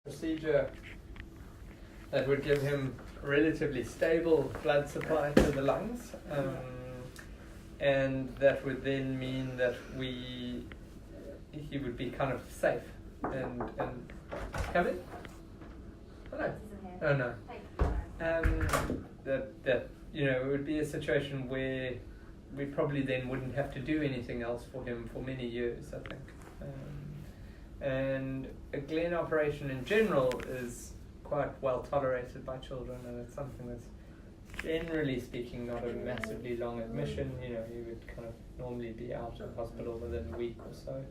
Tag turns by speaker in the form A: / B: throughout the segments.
A: procedure that would give him relatively stable blood supply to the lungs, and that would then mean that he would be kind of safe and come in. Hello. Oh no. That it would be a situation where we probably then wouldn't have to do anything else for him for many years, I think. And a Glenn operation in general is quite well tolerated by children, and it's something that's generally speaking not a massively long admission. You would kind of normally be out of hospital within a week or so.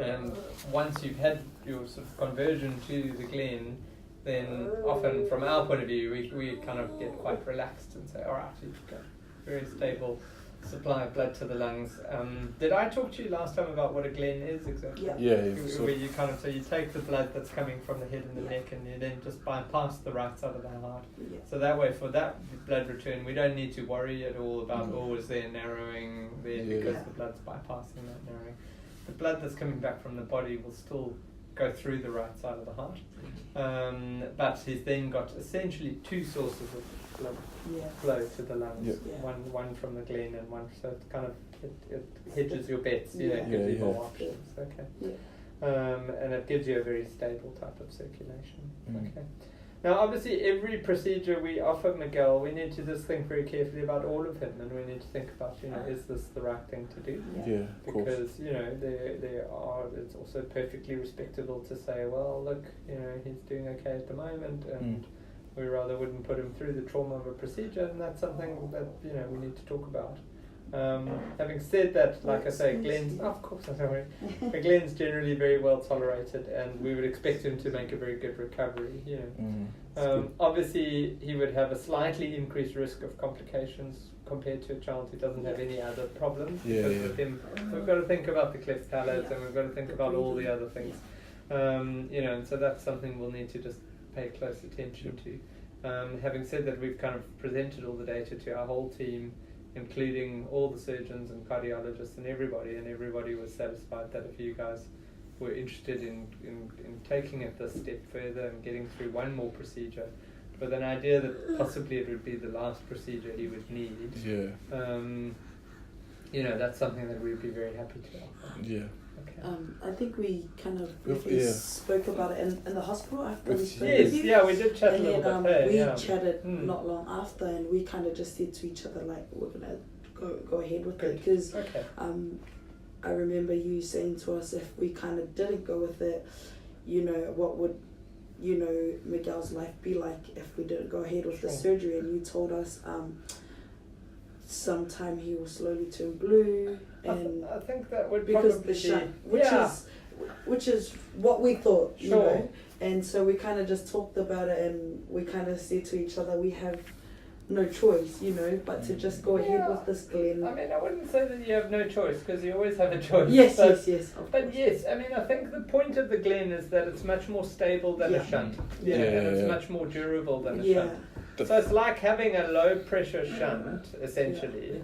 A: And once you've had your sort of conversion to the Glenn, then often from our point of view, we kind of get quite relaxed and say, all right, you've got very stable supply of blood to the lungs. Did I talk to you last time about what a Glenn is exactly?
B: Yeah.
A: Where you kind of, so you take the blood that's coming from the head and the neck, and you then just bypass the right side of the heart.
C: Yeah.
A: So that way, for that blood return, we don't need to worry at all about, is there narrowing there, because the blood's bypassing that narrowing. The blood that's coming back from the body will still go through the right side of the heart. But he's then got essentially two sources of blood flow to the lungs.
B: Yeah.
A: One from the Glenn and one, so it kind of it hedges your bets, it gives you more options. Okay.
C: Yeah.
A: And it gives you a very stable type of circulation.
B: Mm.
A: Okay. Now, obviously, every procedure we offer Miguel, we need to just think very carefully about all of him, and we need to think about, is this the right thing to do?
B: Yeah, of course.
A: Because it's also perfectly respectable to say, well, look, he's doing okay at the moment, and we rather wouldn't put him through the trauma of a procedure, and that's something that we need to talk about. Having said that, like I say, Glenn's Glenn's generally very well tolerated, and we would expect him to make a very good recovery. Obviously, he would have a slightly increased risk of complications compared to a child who doesn't have any other problems. Because with him, we've got to think about the cleft palate, and we've got to think about all the other things. And so that's something we'll need to just pay close attention to. Having said that, we've kind of presented all the data to our whole team, including all the surgeons and cardiologists and everybody was satisfied that if you guys were interested in taking it this step further and getting through one more procedure, with an idea that possibly it would be the last procedure he would need, that's something that we'd be very happy to offer.
B: Yeah.
A: Okay.
C: I think we kind of briefly spoke about it in the hospital after we spoke
A: with
C: you.
A: Yeah, we did chat a little bit.
C: We chatted not long after, and we kind of just said to each other, like, we're going to go ahead with it. Because I remember you saying to us, if we kind of didn't go with it, what would, Miguel's life be like if we didn't go ahead with the surgery? And you told us sometime he will slowly turn blue, and
A: I think that would
C: because the shunt, which is what we thought, and so we kind of just talked about it, and we kind of said to each other, we have no choice, but to just go ahead with this Glenn.
A: I mean, I wouldn't say that you have no choice, because you always have a choice.
C: Yes.
A: But yes, I mean, I think the point of the Glenn is that it's much more stable than a shunt. And it's much more durable than a shunt. So it's like having a low pressure shunt, essentially,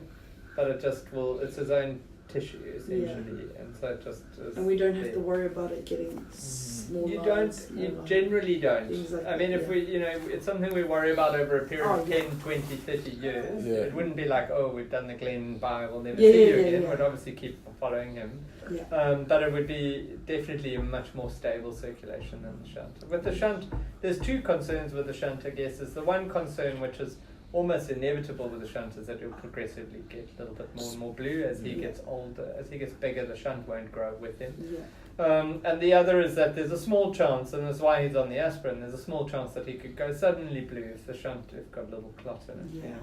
A: but it's his own tissue, essentially, and so it just is.
C: And we don't have to worry about it getting smaller.
A: You generally don't.
C: Exactly,
A: I mean, if we, it's something we worry about over a period of 10, 20, 30 years. It wouldn't be like, we've done the Glenn, bye, we'll never see you again. We'd obviously keep following him. But it would be definitely a much more stable circulation than the shunt. With the shunt, there's two concerns with the shunt, I guess. Is the one concern, which is almost inevitable with the shunt, is that it'll progressively get a little bit more and more blue as he gets older. As he gets bigger, the shunt won't grow with him. And the other is that there's a small chance, and that's why he's on the aspirin, there's a small chance that he could go suddenly blue if the shunt has got a little clot in it.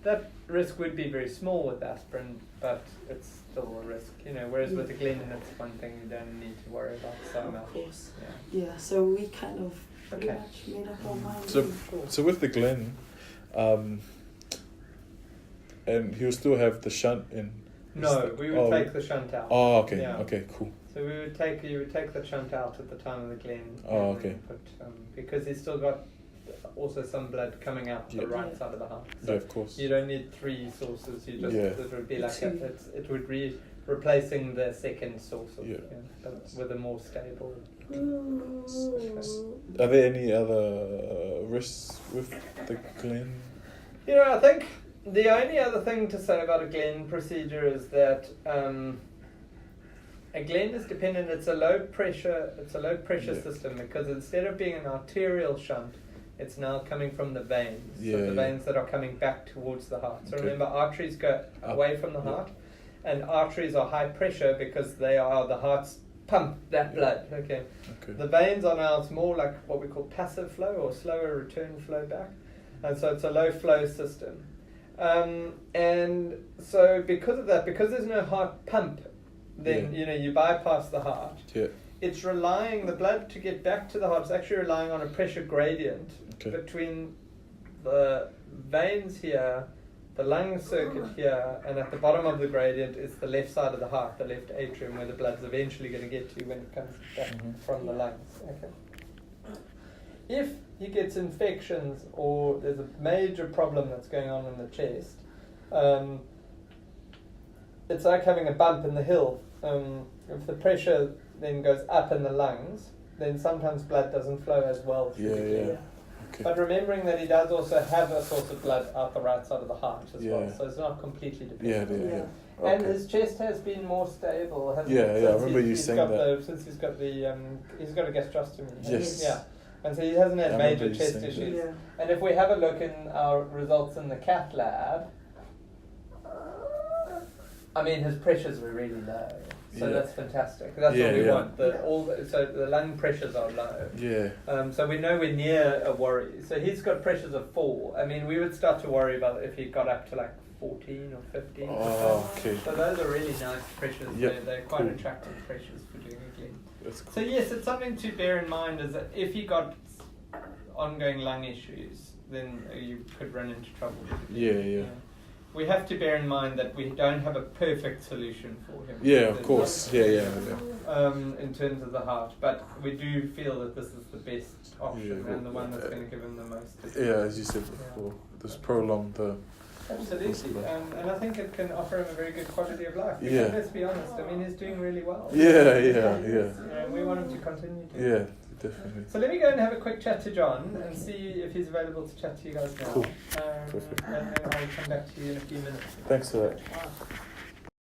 A: That risk would be very small with aspirin, but it's still a risk, whereas with the Glenn, it's one thing you don't need to worry about so much.
C: Of course. So we kind of pretty much made up our mind.
B: So with the Glenn, and he'll still have the shunt in?
A: No, we would take the shunt out.
B: Oh, okay. Okay, cool.
A: So you would take the shunt out at the time of the Glenn.
B: Oh, okay.
A: But, because he's still got also some blood coming out the right side of the heart. So
B: of course.
A: You don't need three sources. You just it would be like it would be replacing the second source of but with a more stable
B: Are there any other risks with the Glen?
A: You know, I think the only other thing to say about a Glen procedure is that a Glen is dependent. It's a low pressure system, because instead of being an arterial shunt, it's now coming from the veins. So the veins that are coming back towards the heart. So remember, arteries go away from the heart, and arteries are high pressure because they are the heart's pump that blood. Okay. The veins are now, it's more like what we call passive flow, or slower return flow back, and so it's a low flow system. And so because of that, because there's no heart pump, then you bypass the heart. It's relying, the blood to get back to the heart is actually relying on a pressure gradient between the veins here, the lung circuit here, and at the bottom of the gradient is the left side of the heart, the left atrium, where the blood's eventually going to get to when it comes back from the lungs. Okay. If he gets infections, or there's a major problem that's going on in the chest, it's like having a bump in the hill. If the pressure then goes up in the lungs, then sometimes blood doesn't flow as well. But remembering that he does also have a source of blood out the right side of the heart as well, so it's not completely dependent. And his chest has been more stable, hasn't it?
B: I remember you saying that.
A: Since he's got a gastrostomy. Yes. Yeah. And so he hasn't had major chest issues. Yeah. And if we have a look in our results in the cath lab, I mean, his pressures were really low. So that's fantastic. That's what we want. So the lung pressures are low. So we know we're near a worry. So he's got pressures of 4. I mean, we would start to worry about if he got up to like 14 or 15. So those are really nice pressures. They're quite attractive pressures for doing a Glen.
B: That's cool.
A: So yes, it's something to bear in mind, is that if he got ongoing lung issues, then you could run into trouble. We have to bear in mind that we don't have a perfect solution for him.
B: Of course.
A: In terms of the heart, but we do feel that this is the best option and the one that's going to give him the most.
B: As you said before, this prolonged.
A: Absolutely, and I think it can offer him a very good quality of life. Because let's be honest, I mean, he's doing really well. We want him to continue to.
B: Definitely.
A: So let me go and have a quick chat to John and see if he's available to chat to you guys now.
B: Cool. Perfect.
A: And then I'll come back to you in a few minutes.
B: Thanks for that.